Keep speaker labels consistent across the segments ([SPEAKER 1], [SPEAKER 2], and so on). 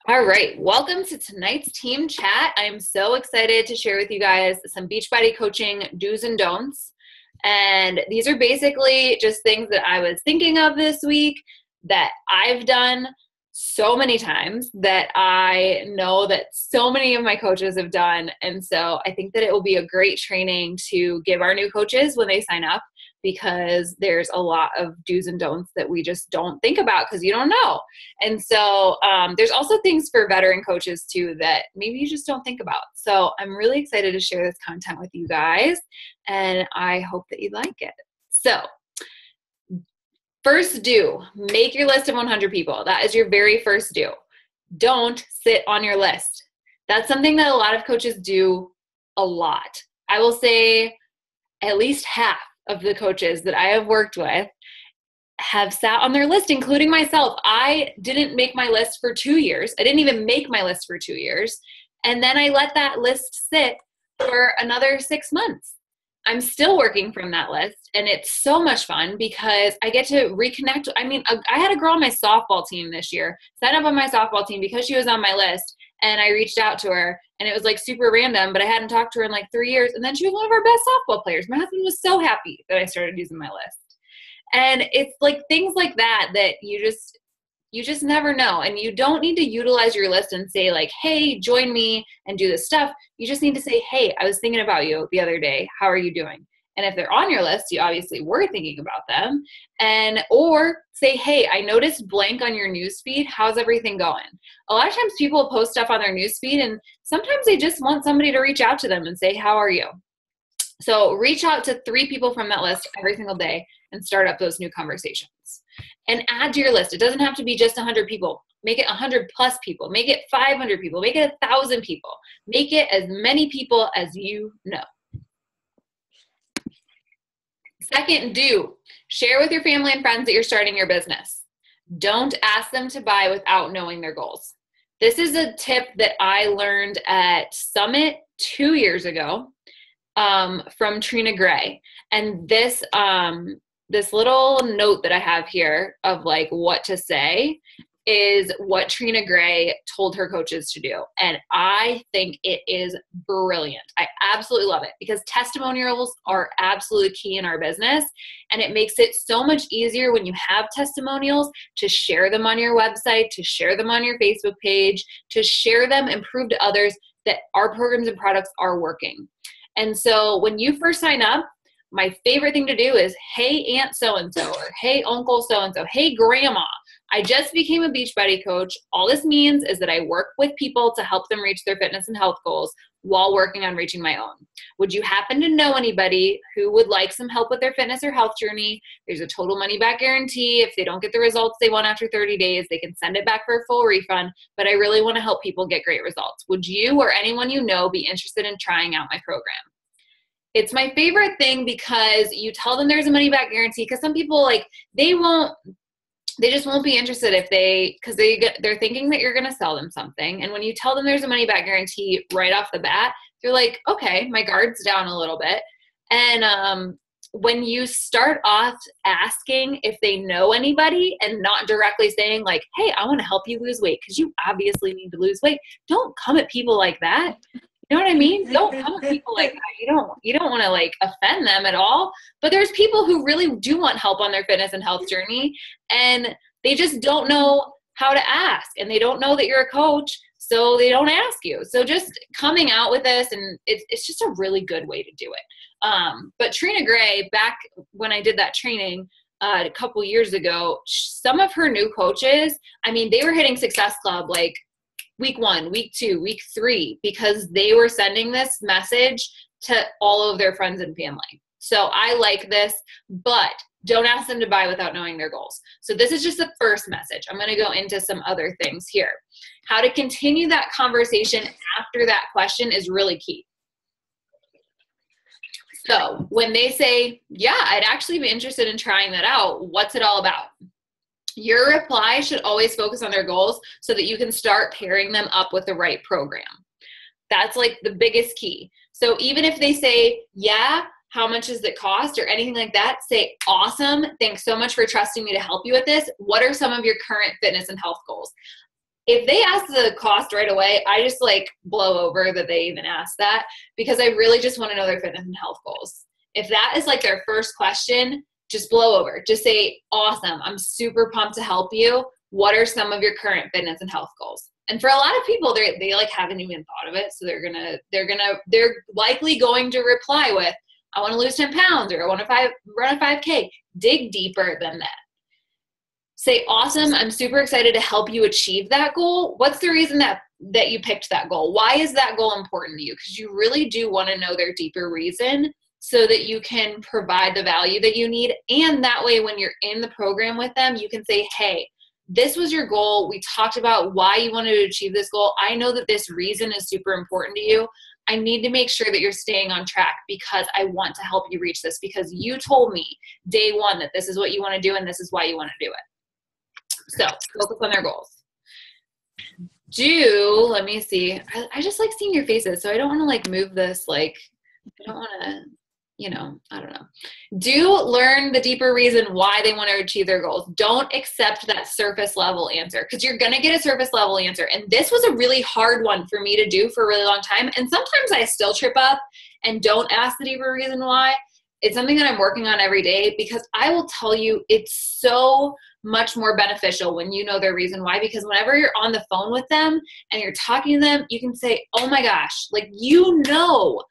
[SPEAKER 1] All right, welcome to tonight's team chat. I am so excited to share with you guys some Beachbody coaching do's and don'ts. And these are basically just things that I was thinking of this week that I've done so many times that I know that so many of my coaches have done. And so I think that it will be a great training to give our new coaches when they sign up, because there's a lot of do's and don'ts that we just don't think about because you don't know. And so there's also things for veteran coaches too that maybe you just don't think about. So I'm really excited to share this content with you guys, and I hope that you like it. So first do, make your list of 100 people. That is your very first do. Don't sit on your list. That's something that a lot of coaches do a lot. I will say at least half of the coaches that I have worked with have sat on their list, including myself. I didn't make my list for 2 years. I didn't even make my list for 2 years. And then I let that list sit for another 6 months. I'm still working from that list, and it's so much fun because I get to reconnect. I mean, I had a girl on my softball team this year, sign up on my softball team because she was on my list, and I reached out to her, and it was like super random, but I hadn't talked to her in like 3 years, and then she was one of our best softball players. My husband was so happy that I started using my list. And it's like things like that you just never know. And you don't need to utilize your list and say like, hey, join me and do this stuff. You just need to say, hey, I was thinking about you the other day. How are you doing? And if they're on your list, you obviously were thinking about them. Or say, hey, I noticed blank on your newsfeed. How's everything going? A lot of times people post stuff on their newsfeed, and sometimes they just want somebody to reach out to them and say, how are you? So reach out to 3 people from that list every single day and start up those new conversations. And add to your list. It doesn't have to be just 100 people. Make it 100 plus people. Make it 500 people. Make it 1,000 people. Make it as many people as you know. Second, do. Share with your family and friends that you're starting your business. Don't ask them to buy without knowing their goals. This is a tip that I learned at Summit 2 years ago. From Trina Gray. And this little note that I have here of like what to say is what Trina Gray told her coaches to do. And I think it is brilliant. I absolutely love it because testimonials are absolutely key in our business. And it makes it so much easier when you have testimonials to share them on your website, to share them on your Facebook page, to share them and prove to others that our programs and products are working. And so when you first sign up, my favorite thing to do is, hey, Aunt so-and-so, or hey, Uncle so-and-so, hey, Grandma, I just became a Beachbody coach. All this means is that I work with people to help them reach their fitness and health goals while working on reaching my own. Would you happen to know anybody who would like some help with their fitness or health journey? There's a total money back guarantee. If they don't get the results they want after 30 days, they can send it back for a full refund. But I really want to help people get great results. Would you or anyone you know be interested in trying out my program? It's my favorite thing because you tell them there's a money back guarantee, because some people like they just won't be interested because they're thinking that you're going to sell them something. And when you tell them there's a money back guarantee right off the bat, they're like, okay, my guard's down a little bit. And when you start off asking if they know anybody and not directly saying like, hey, I want to help you lose weight because you obviously need to lose weight. Don't come at people like that. You know what I mean? Don't come at people like that. You don't want to like offend them at all. But there's people who really do want help on their fitness and health journey, and they just don't know how to ask, and they don't know that you're a coach, so they don't ask you. So just coming out with this, and it's just a really good way to do it. But Trina Gray, back when I did that training a couple years ago, some of her new coaches, I mean, they were hitting Success Club like week 1, week 2, week 3, because they were sending this message to all of their friends and family. So I like this, but don't ask them to buy without knowing their goals. So this is just the first message. I'm going to go into some other things here. How to continue that conversation after that question is really key. So when they say, yeah, I'd actually be interested in trying that out, what's it all about? Your reply should always focus on their goals so that you can start pairing them up with the right program. That's like the biggest key. So even if they say, yeah, how much does it cost or anything like that, say, awesome, thanks so much for trusting me to help you with this. What are some of your current fitness and health goals? If they ask the cost right away, I just like blow over that they even asked that, because I really just want to know their fitness and health goals. If that is like their first question, just blow over. Just say, awesome, I'm super pumped to help you. What are some of your current fitness and health goals? And for a lot of people, they like haven't even thought of it. So they're likely going to reply with, I want to lose 10 pounds, or I want to run a 5K. Dig deeper than that. Say, awesome, I'm super excited to help you achieve that goal. What's the reason that you picked that goal? Why is that goal important to you? Because you really do want to know their deeper reason so that you can provide the value that you need. And that way, when you're in the program with them, you can say, hey, this was your goal. We talked about why you wanted to achieve this goal. I know that this reason is super important to you. I need to make sure that you're staying on track because I want to help you reach this, because you told me day one that this is what you want to do and this is why you want to do it. So focus on their goals. Let me see. I just like seeing your faces, so I don't want to like move this. Like, I don't want to, I don't know. Do learn the deeper reason why they want to achieve their goals. Don't accept that surface level answer, because you're going to get a surface level answer. And this was a really hard one for me to do for a really long time. And sometimes I still trip up and don't ask the deeper reason why. It's something that I'm working on every day, because I will tell you it's so much more beneficial when you know their reason why, because whenever you're on the phone with them and you're talking to them, you can say, oh my gosh, like, you know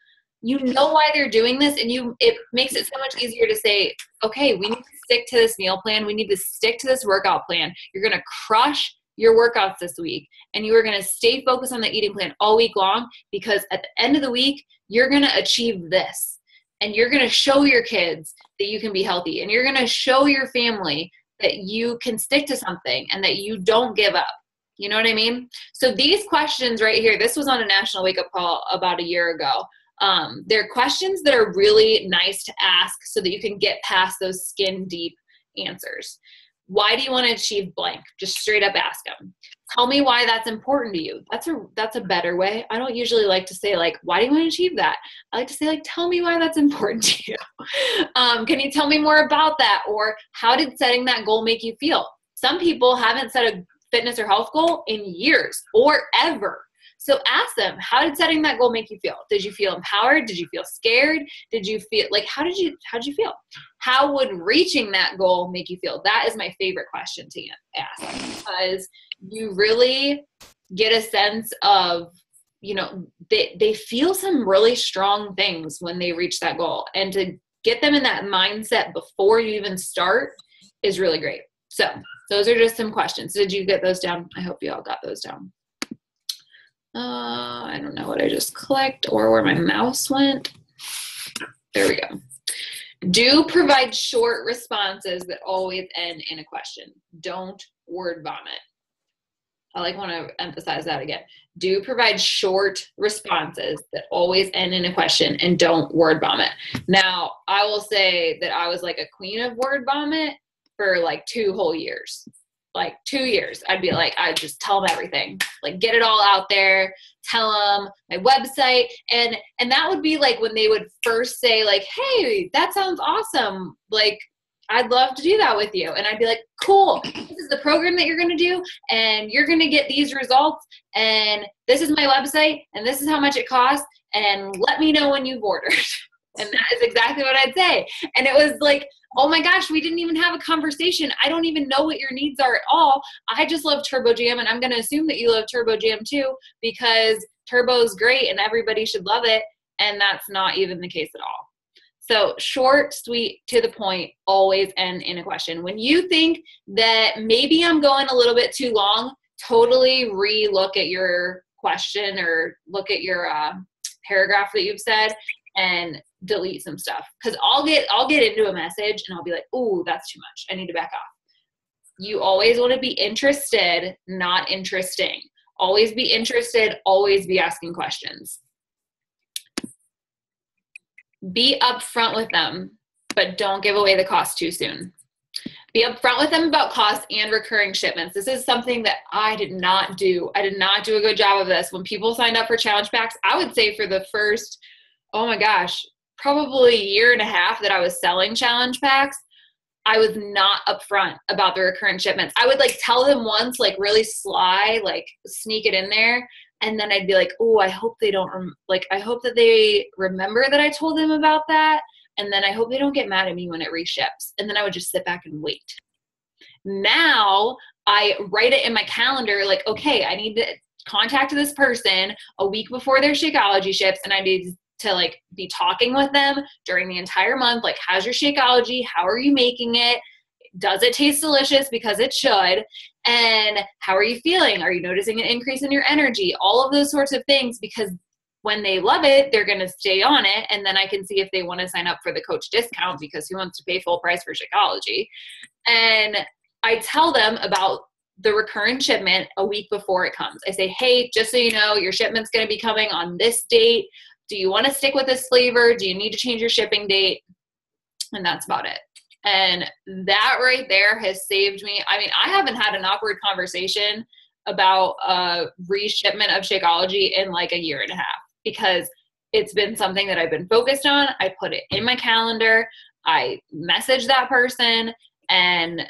[SPEAKER 1] why they're doing this, and it makes it so much easier to say, okay, we need to stick to this meal plan. We need to stick to this workout plan. You're going to crush your workouts this week, and you are going to stay focused on the eating plan all week long, because at the end of the week, you're going to achieve this, and you're going to show your kids that you can be healthy, and you're going to show your family that you can stick to something and that you don't give up. You know what I mean? So these questions right here, this was on a National Wake Up Call about a year ago. They're questions that are really nice to ask so that you can get past those skin deep answers. Why do you want to achieve blank? Just straight up ask them. Tell me why that's important to you. That's a better way. I don't usually like to say like, why do you want to achieve that? I like to say like, tell me why that's important to you. Can you tell me more about that? Or how did setting that goal make you feel? Some people haven't set a fitness or health goal in years or ever. So ask them, how did setting that goal make you feel? Did you feel empowered? Did you feel scared? Did you feel like, how did you feel? How would reaching that goal make you feel? That is my favorite question to ask, because you really get a sense of, they feel some really strong things when they reach that goal, and to get them in that mindset before you even start is really great. So those are just some questions. Did you get those down? I hope you all got those down. I don't know what I just clicked or where my mouse went. There we go. Do provide short responses that always end in a question. Don't word vomit. I want to emphasize that again. Do provide short responses that always end in a question, and don't word vomit. Now, I will say that I was like a queen of word vomit for like 2 whole years. Like 2 years, I'd be like, I'd just tell them everything, like get it all out there, tell them my website. And that would be like when they would first say like, hey, that sounds awesome. Like, I'd love to do that with you. And I'd be like, cool, this is the program that you're going to do, and you're going to get these results, and this is my website, and this is how much it costs, and let me know when you've ordered. And that is exactly what I'd say. And it was like, oh my gosh, we didn't even have a conversation. I don't even know what your needs are at all. I just love Turbo Jam, and I'm going to assume that you love Turbo Jam too, because Turbo is great and everybody should love it. And that's not even the case at all. So short, sweet, to the point, always end in a question. When you think that maybe I'm going a little bit too long, totally re-look at your question or look at your paragraph that you've said and delete some stuff. Because I'll get into a message and I'll be like, ooh, that's too much. I need to back off. You always want to be interested, not interesting. Always be interested, always be asking questions. Be upfront with them, but don't give away the cost too soon. Be upfront with them about costs and recurring shipments. This is something that I did not do. I did not do a good job of this. When people signed up for challenge packs, I would say for the first, oh my gosh, probably a year and a half that I was selling challenge packs, I was not upfront about the recurrent shipments. I would like tell them once, like really sly, like sneak it in there. And then I'd be like, oh, I hope they don't, I hope that they remember that I told them about that. And then I hope they don't get mad at me when it reships. And then I would just sit back and wait. Now I write it in my calendar, like, okay, I need to contact this person a week before their Shakeology ships. And I need to like be talking with them during the entire month. Like, how's your Shakeology? How are you making it? Does it taste delicious? Because it should. And how are you feeling? Are you noticing an increase in your energy? All of those sorts of things, because when they love it, they're going to stay on it. And then I can see if they want to sign up for the coach discount, because who wants to pay full price for Shakeology? And I tell them about the recurrent shipment a week before it comes. I say, hey, just so you know, your shipment's going to be coming on this date. Do you want to stick with this flavor? Do you need to change your shipping date? And that's about it. And that right there has saved me. I mean, I haven't had an awkward conversation about a reshipment of Shakeology in like a year and a half, because it's been something that I've been focused on. I put it in my calendar. I message that person and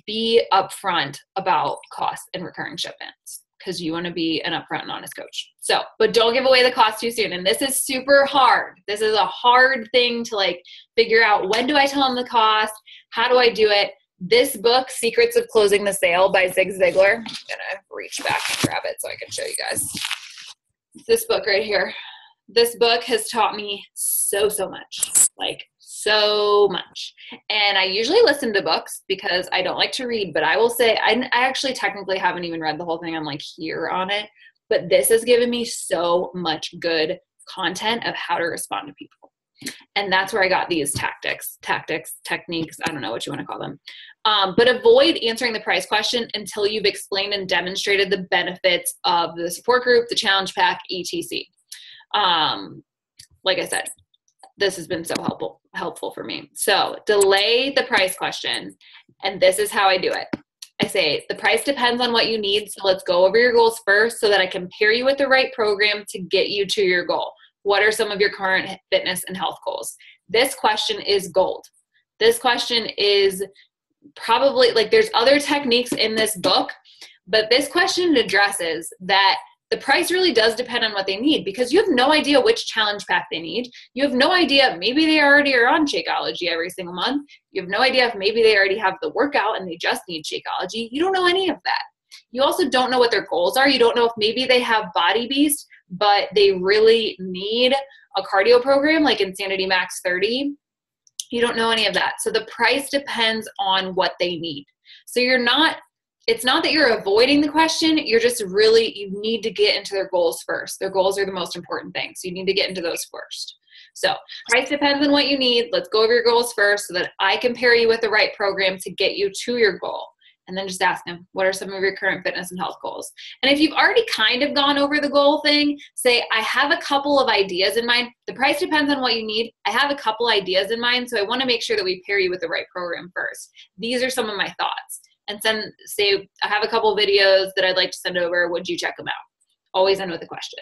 [SPEAKER 1] be upfront about costs and recurring shipments, because you want to be an upfront and honest coach. So, but don't give away the cost too soon. And this is super hard. This is a hard thing to like figure out. When do I tell them the cost? How do I do it? This book, Secrets of Closing the Sale by Zig Ziglar. I'm gonna reach back and grab it so I can show you guys. This book right here. This book has taught me so much, like so much. And I usually listen to books because I don't like to read, but I will say I actually technically haven't even read the whole thing. I'm like here on it, but this has given me so much good content of how to respond to people. And that's where I got these techniques, I don't know what you want to call them. But avoid answering the price question until you've explained and demonstrated the benefits of the support group, the challenge pack, etc. Like I said, this has been so helpful for me. So delay the price question. And this is how I do it. I say, the price depends on what you need. So let's go over your goals first so that I can pair you with the right program to get you to your goal. What are some of your current fitness and health goals? This question is gold. This question is probably, like, there's other techniques in this book, but this question addresses that the price really does depend on what they need, because you have no idea which challenge pack they need. You have no idea, maybe they already are on Shakeology every single month. You have no idea if maybe they already have the workout and they just need Shakeology. You don't know any of that. You also don't know what their goals are. You don't know if maybe they have Body Beast, but they really need a cardio program like Insanity Max 30. You don't know any of that. So the price depends on what they need. So it's not that you're avoiding the question, you're just really, you need to get into their goals first. Their goals are the most important thing. So you need to get into those first. So price depends on what you need. Let's go over your goals first so that I can pair you with the right program to get you to your goal. And then just ask them, what are some of your current fitness and health goals? And if you've already kind of gone over the goal thing, say, I have a couple of ideas in mind. The price depends on what you need. I have a couple ideas in mind, so I want to make sure that we pair you with the right program first. These are some of my thoughts. And say, I have a couple videos that I'd like to send over. Would you check them out? Always end with a question.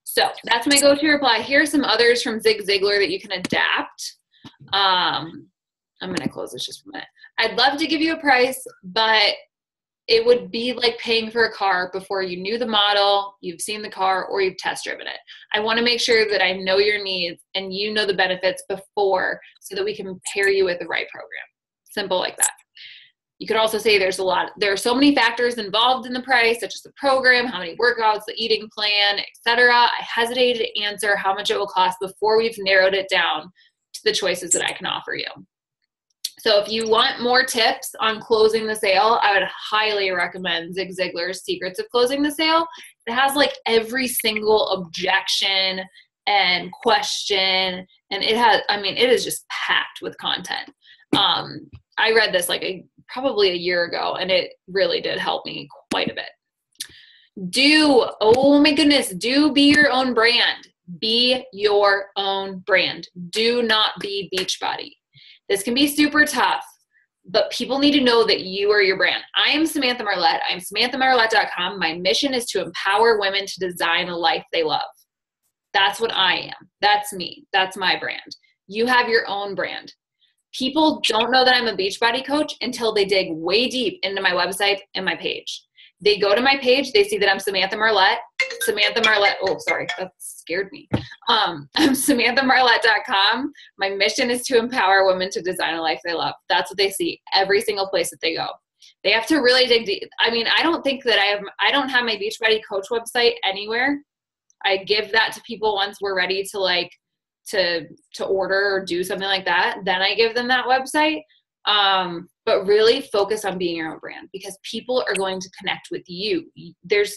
[SPEAKER 1] So that's my go-to reply. Here are some others from Zig Ziglar that you can adapt. I'm going to close this just for a minute. I'd love to give you a price, but it would be like paying for a car before you knew the model, you've seen the car, or you've test driven it. I want to make sure that I know your needs and you know the benefits before, so that we can pair you with the right program. Simple like that. You could also say there are so many factors involved in the price, such as the program, how many workouts, the eating plan, etc. I hesitated to answer how much it will cost before we've narrowed it down to the choices that I can offer you. So if you want more tips on closing the sale, I would highly recommend Zig Ziglar's Secrets of Closing the Sale. It has like every single objection and question, and it is just packed with content. I read this probably a year ago, and it really did help me quite a bit. Oh my goodness, be your own brand. Be your own brand. Do not be Beachbody. This can be super tough, but people need to know that you are your brand. I am Samantha Marlette. I'm SamanthaMarlette.com. My mission is to empower women to design a life they love. That's what I am. That's me. That's my brand. You have your own brand. People don't know that I'm a Beachbody coach until they dig way deep into my website and my page. They go to my page, they see that I'm Samantha Marlette. Oh, sorry, that scared me. I'm SamanthaMarlette.com. My mission is to empower women to design a life they love. That's what they see every single place that they go. They have to really dig deep. I mean, I don't think that I don't have my Beachbody coach website anywhere. I give that to people once we're ready to order or do something like that. Then I give them that website. But really focus on being your own brand, because people are going to connect with you. There's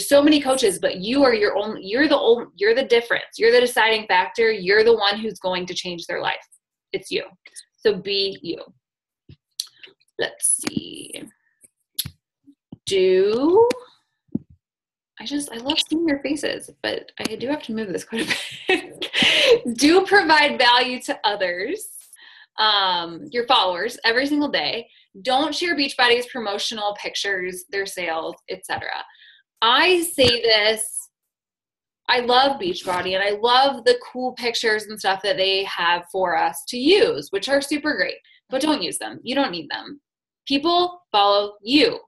[SPEAKER 1] so many coaches, but you're the difference. You're the deciding factor. You're the one who's going to change their life. It's you. So be you. Let's see. I love seeing your faces, but I do have to move this quite a bit. Do provide value to others, your followers, every single day. Don't share Beachbody's promotional pictures, their sales, etc. I say this, I love Beachbody and I love the cool pictures and stuff that they have for us to use, which are super great, but don't use them. You don't need them. People follow you.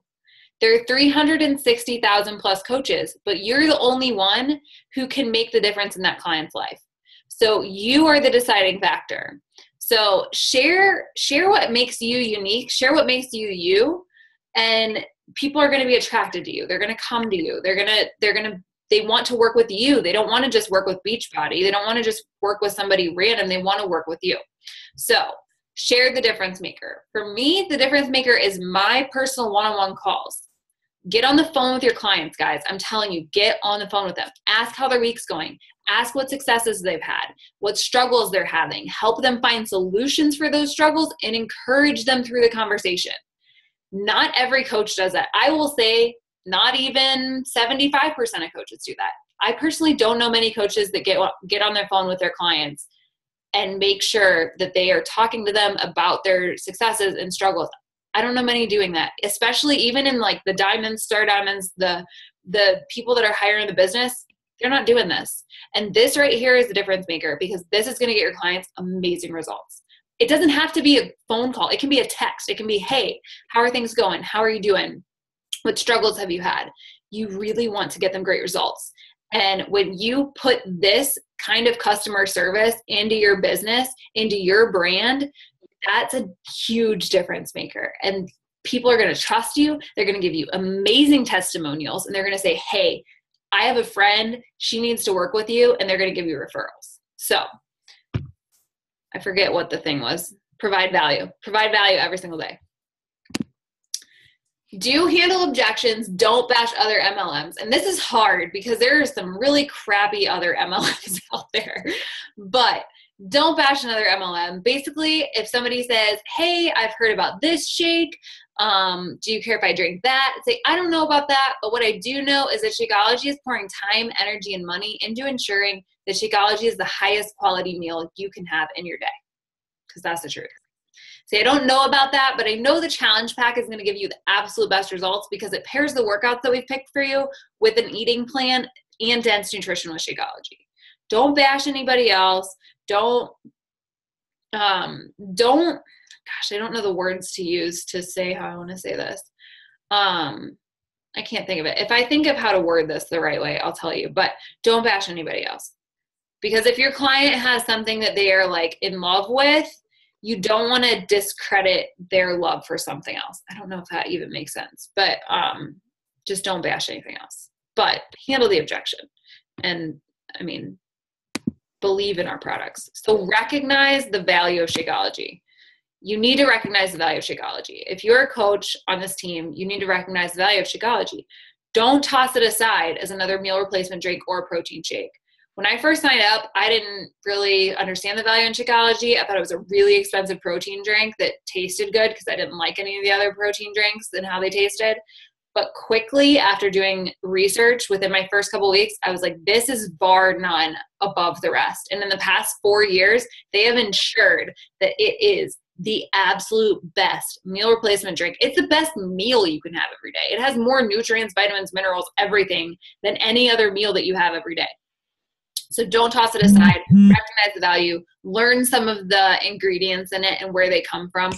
[SPEAKER 1] There are 360,000 plus coaches, but you're the only one who can make the difference in that client's life. So you are the deciding factor. So share what makes you unique, share what makes you you, and people are going to be attracted to you. They're going to come to you. They want to work with you. They don't want to just work with Beachbody. They don't want to just work with somebody random. They want to work with you. So share the difference maker. For me, the difference maker is my personal one-on-one calls. Get on the phone with your clients, guys. I'm telling you, get on the phone with them. Ask how their week's going. Ask what successes they've had, what struggles they're having. Help them find solutions for those struggles and encourage them through the conversation. Not every coach does that. I will say not even 75% of coaches do that. I personally don't know many coaches that get on their phone with their clients and make sure that they are talking to them about their successes and struggles. I don't know many doing that, especially even in like the diamonds, star diamonds, the people that are higher in the business, they're not doing this. And this right here is the difference maker, because this is going to get your clients amazing results. It doesn't have to be a phone call. It can be a text. It can be, hey, how are things going? How are you doing? What struggles have you had? You really want to get them great results. And when you put this kind of customer service into your business, into your brand, that's a huge difference maker. And people are going to trust you. They're going to give you amazing testimonials, and they're going to say, hey, I have a friend, she needs to work with you, and they're going to give you referrals. So I forget what the thing was. Provide value. Provide value every single day. Do handle objections. Don't bash other MLMs. And this is hard because there are some really crappy other MLMs out there. But don't bash another MLM. Basically, if somebody says, hey, I've heard about this shake. Do you care if I drink that? Say, I don't know about that, but what I do know is that Shakeology is pouring time, energy, and money into ensuring that Shakeology is the highest quality meal you can have in your day. Because that's the truth. Say, I don't know about that, but I know the challenge pack is going to give you the absolute best results because it pairs the workouts that we've picked for you with an eating plan and dense nutrition with Shakeology. Don't bash anybody else. Don't, gosh, I don't know the words to use to say how I want to say this. I can't think of it. If I think of how to word this the right way, I'll tell you, but don't bash anybody else. Because if your client has something that they are like in love with, you don't want to discredit their love for something else. I don't know if that even makes sense, but just don't bash anything else. But handle the objection. And I mean, believe in our products. So recognize the value of Shakeology. You need to recognize the value of Shakeology. If you're a coach on this team, you need to recognize the value of Shakeology. Don't toss it aside as another meal replacement drink or a protein shake. When I first signed up, I didn't really understand the value in Shakeology. I thought it was a really expensive protein drink that tasted good because I didn't like any of the other protein drinks and how they tasted. But quickly, after doing research within my first couple of weeks, I was like, this is bar none above the rest. And in the past 4 years, they have ensured that it is the absolute best meal replacement drink. It's the best meal you can have every day. It has more nutrients, vitamins, minerals, everything than any other meal that you have every day. So don't toss it aside. Recognize the value. Learn some of the ingredients in it and where they come from.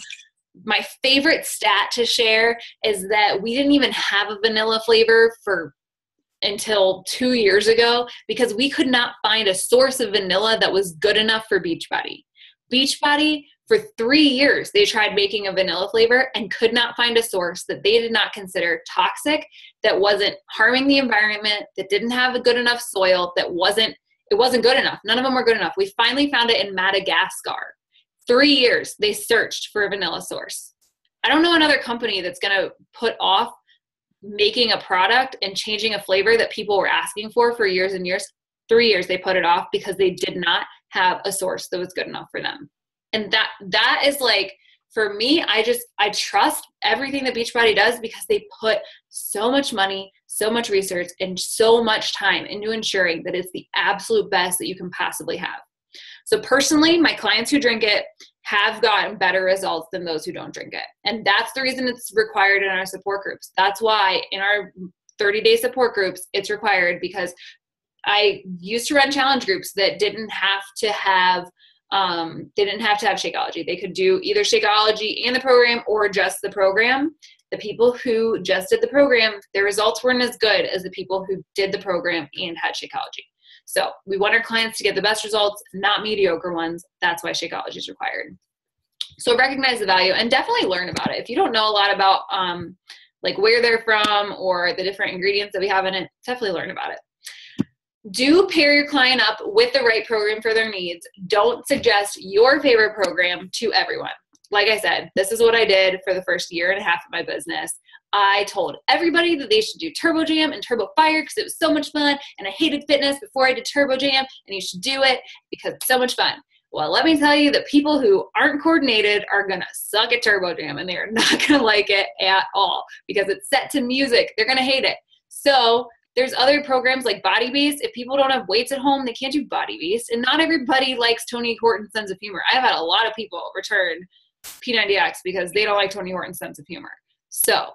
[SPEAKER 1] My favorite stat to share is that we didn't even have a vanilla flavor until 2 years ago because we could not find a source of vanilla that was good enough for Beachbody. Beachbody, for 3 years, they tried making a vanilla flavor and could not find a source that they did not consider toxic, that wasn't harming the environment, that didn't have a good enough soil, it wasn't good enough. None of them were good enough. We finally found it in Madagascar. 3 years they searched for a vanilla source. I don't know another company that's going to put off making a product and changing a flavor that people were asking for years and years. 3 years they put it off because they did not have a source that was good enough for them. And that is like, for me, I trust everything that Beachbody does because they put so much money, so much research, and so much time into ensuring that it's the absolute best that you can possibly have. So personally, my clients who drink it have gotten better results than those who don't drink it. And that's the reason it's required in our support groups. That's why in our 30-day support groups, it's required, because I used to run challenge groups that didn't have to have Shakeology. They could do either Shakeology and the program or just the program. The people who just did the program, their results weren't as good as the people who did the program and had Shakeology. So we want our clients to get the best results, not mediocre ones. That's why Shakeology is required. So recognize the value and definitely learn about it. If you don't know a lot about like where they're from or the different ingredients that we have in it, definitely learn about it. Do pair your client up with the right program for their needs. Don't suggest your favorite program to everyone. Like I said, this is what I did for the first 1.5 years of my business. I told everybody that they should do Turbo Jam and Turbo Fire because it was so much fun, and I hated fitness before I did Turbo Jam, and you should do it because it's so much fun. Well, let me tell you that people who aren't coordinated are going to suck at Turbo Jam, and they are not going to like it at all because it's set to music. They're going to hate it. So there's other programs like Body Beast. If people don't have weights at home, they can't do Body Beast. And not everybody likes Tony Horton's sense of humor. I've had a lot of people return P90X because they don't like Tony Horton's sense of humor. So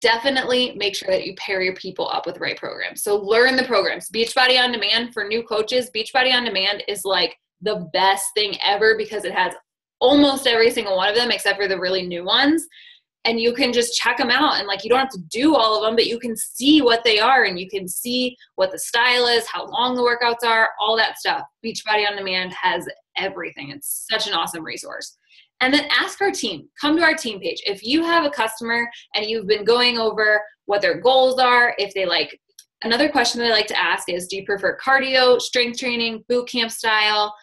[SPEAKER 1] definitely make sure that you pair your people up with the right programs. So learn the programs. Beachbody On Demand for new coaches. Beachbody On Demand is like the best thing ever because it has almost every single one of them except for the really new ones. And you can just check them out, and like you don't have to do all of them, but you can see what they are, and you can see what the style is, how long the workouts are, all that stuff. Beachbody On Demand has everything. It's such an awesome resource. And then ask our team. Come to our team page. If you have a customer and you've been going over what their goals are, if they like, another question that I like to ask is, do you prefer cardio, strength training, boot camp style,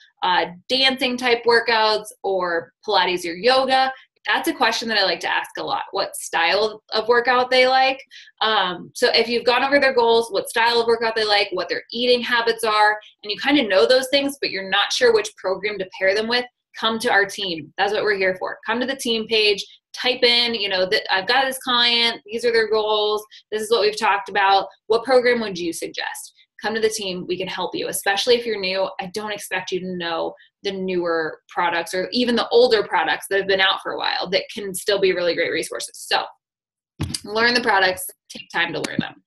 [SPEAKER 1] dancing type workouts, or Pilates or yoga? That's a question that I like to ask a lot, what style of workout they like. So if you've gone over their goals, what style of workout they like, what their eating habits are, and you kind of know those things, but you're not sure which program to pair them with, come to our team. That's what we're here for. Come to the team page, type in, that I've got this client, these are their goals, this is what we've talked about. What program would you suggest? Come to the team. We can help you, especially if you're new. I don't expect you to know the newer products or even the older products that have been out for a while that can still be really great resources. So learn the products, take time to learn them.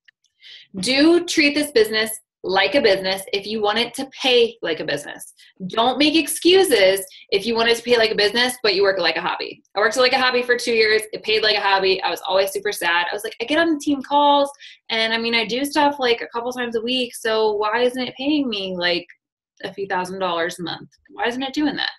[SPEAKER 1] Do treat this business like a business if you want it to pay like a business. Don't make excuses if you want it to pay like a business, but you work like a hobby. I worked like a hobby for 2 years. It paid like a hobby. I was always super sad. I was like, I get on the team calls and I do stuff like a couple times a week. So why isn't it paying me like a few $1,000s a month? Why isn't it doing that?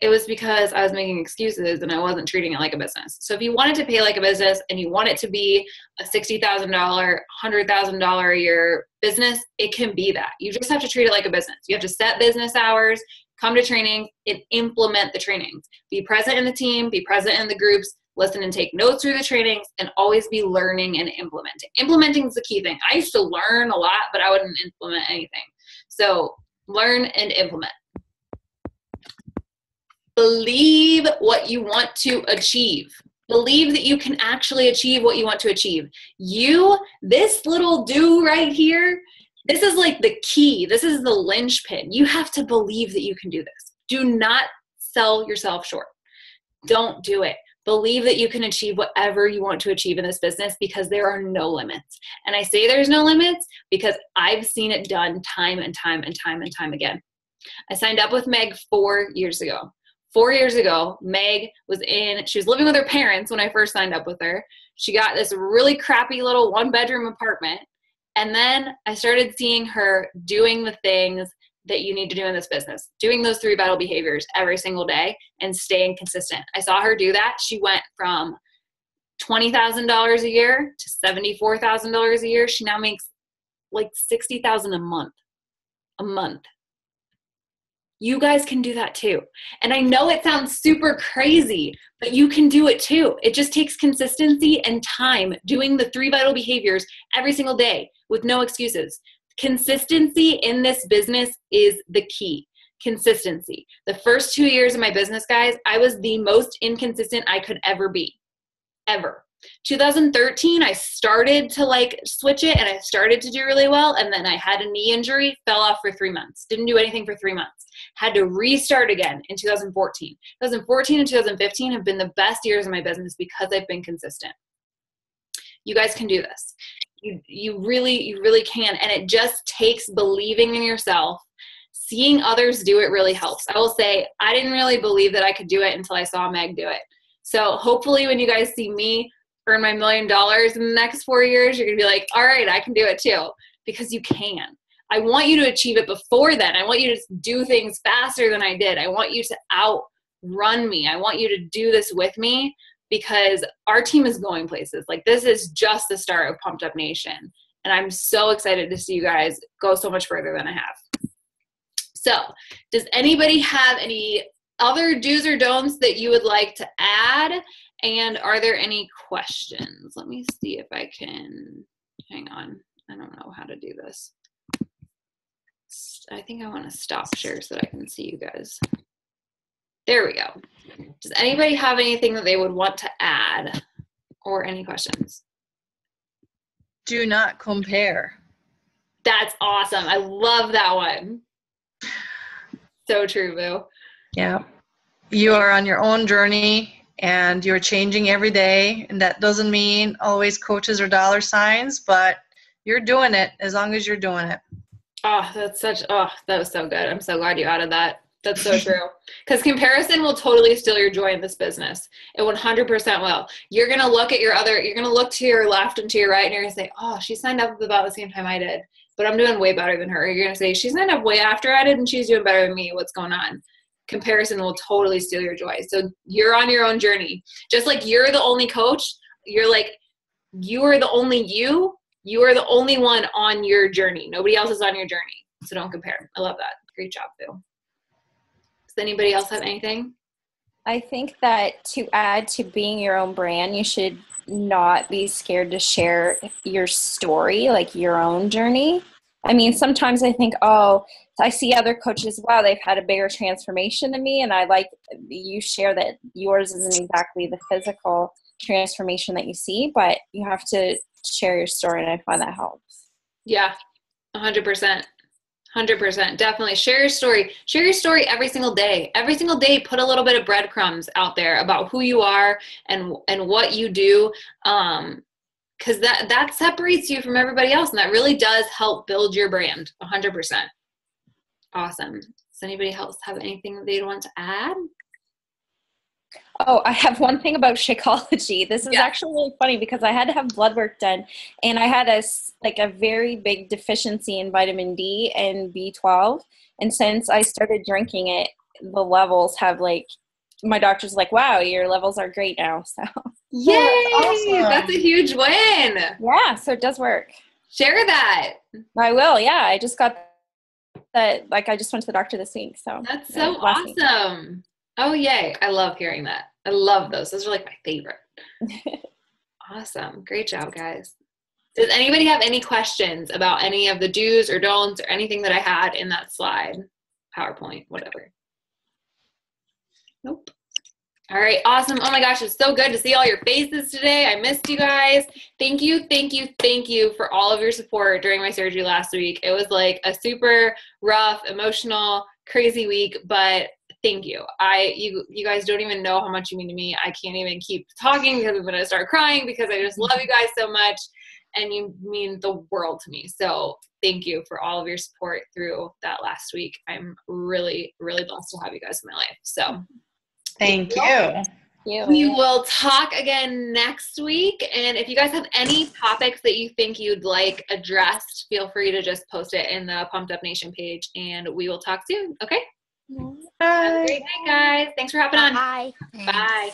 [SPEAKER 1] It was because I was making excuses and I wasn't treating it like a business. So if you want it to pay like a business and you want it to be a $60,000, $100,000 a year business, it can be that. You just have to treat it like a business. You have to set business hours, come to training, and implement the trainings. Be present in the team, be present in the groups, listen and take notes through the trainings, and always be learning and implementing. Implementing is the key thing. I used to learn a lot, but I wouldn't implement anything. So learn and implement. Believe what you want to achieve. Believe that you can actually achieve what you want to achieve. This little do right here, this is like the key. This is the linchpin. You have to believe that you can do this. Do not sell yourself short. Don't do it. Believe that you can achieve whatever you want to achieve in this business because there are no limits. And I say there's no limits because I've seen it done time and time and time and time again. I signed up with Meg 4 years ago. 4 years ago, Meg she was living with her parents when I first signed up with her. She got this really crappy little 1-bedroom apartment. And then I started seeing her doing the things that you need to do in this business, doing those 3 vital behaviors every single day and staying consistent. I saw her do that. She went from $20,000 a year to $74,000 a year. She now makes like $60,000 a month. You guys can do that too. And I know it sounds super crazy, but you can do it too. It just takes consistency and time doing the 3 vital behaviors every single day with no excuses. Consistency in this business is the key. Consistency. The first 2 years of my business, guys, I was the most inconsistent I could ever be. Ever. 2013, I started to switch it and I started to do really well. And then I had a knee injury, fell off for 3 months. Didn't do anything for 3 months. Had to restart again in 2014. 2014 and 2015 have been the best years of my business because I've been consistent. You guys can do this. You really can. And it just takes believing in yourself. Seeing others do it really helps. I will say, I didn't really believe that I could do it until I saw Meg do it. So hopefully when you guys see me earn my $1 million in the next 4 years, you're going to be like, all right, I can do it too, because you can. I want you to achieve it before then. I want you to do things faster than I did. I want you to outrun me. I want you to do this with me because our team is going places. Like, this is just the start of Pumped Up Nation. And I'm so excited to see you guys go so much further than I have. So does anybody have any other do's or don'ts that you would like to add? And are there any questions? Let me see if I can, hang on. I don't know how to do this. I think I want to stop share so that I can see you guys. There we go. Does anybody have anything that they would want to add or any questions?
[SPEAKER 2] Do not compare.
[SPEAKER 1] That's awesome. I love that one. So true, Boo.
[SPEAKER 2] Yeah. You are on your own journey and you're changing every day. And that doesn't mean always coaches or dollar signs, but you're doing it as long as you're doing it.
[SPEAKER 1] Oh, that was so good. I'm so glad you added that. That's so true. Because comparison will totally steal your joy in this business. It 100% will. You're going to look at you're going to look to your left and to your right, and you're going to say, oh, she signed up about the same time I did, but I'm doing way better than her. You're going to say, she signed up way after I did, and she's doing better than me. What's going on? Comparison will totally steal your joy. So you're on your own journey. Just like you're the only coach, you are the only you. You are the only one on your journey. Nobody else is on your journey. So don't compare. I love that. Great job, Phil. Does anybody else have anything?
[SPEAKER 3] I think that to add to being your own brand, you should not be scared to share your story, like your own journey. I mean, sometimes I think, oh, I see other coaches, wow, they've had a bigger transformation than me. And I like you share that yours isn't exactly the physical transformation that you see, but you have to share your story, and I find that helps.
[SPEAKER 1] Yeah, 100%. 100%. Definitely. Share your story. Share your story every single day. Every single day, put a little bit of breadcrumbs out there about who you are and what you do. Because that separates you from everybody else, and that really does help build your brand 100%. Awesome. Does anybody else have anything that they'd want to add?
[SPEAKER 3] Oh, I have one thing about Shakeology. This is actually really funny because I had to have blood work done, and I had a very big deficiency in vitamin D and B12. And since I started drinking it, the levels have my doctor's like, wow, your levels are great now. So
[SPEAKER 1] yay, awesome. That's a huge win.
[SPEAKER 3] Yeah, so it does work.
[SPEAKER 1] Share that.
[SPEAKER 3] I will. Yeah, I just got that. I just went to the doctor this week. So
[SPEAKER 1] that's so awesome. Oh, yay. I love hearing that. I love those. Those are my favorite. Awesome. Great job, guys. Does anybody have any questions about any of the do's or don'ts or anything that I had in that slide? PowerPoint, whatever. Nope. All right. Awesome. Oh my gosh. It's so good to see all your faces today. I missed you guys. Thank you. Thank you. Thank you for all of your support during my surgery last week. It was a super rough, emotional, crazy week, but thank you. You guys don't even know how much you mean to me. I can't even keep talking because I'm going to start crying because I just love you guys so much and you mean the world to me. So thank you for all of your support through that last week. I'm really, really blessed to have you guys in my life. So
[SPEAKER 2] thank you.
[SPEAKER 1] We will talk again next week. And if you guys have any topics that you think you'd like addressed, feel free to just post it in the Pumped Up Nation page and we will talk soon. Okay?
[SPEAKER 2] Bye.
[SPEAKER 1] Have a great night, guys. Thanks for hopping on.
[SPEAKER 3] Bye.
[SPEAKER 1] Bye.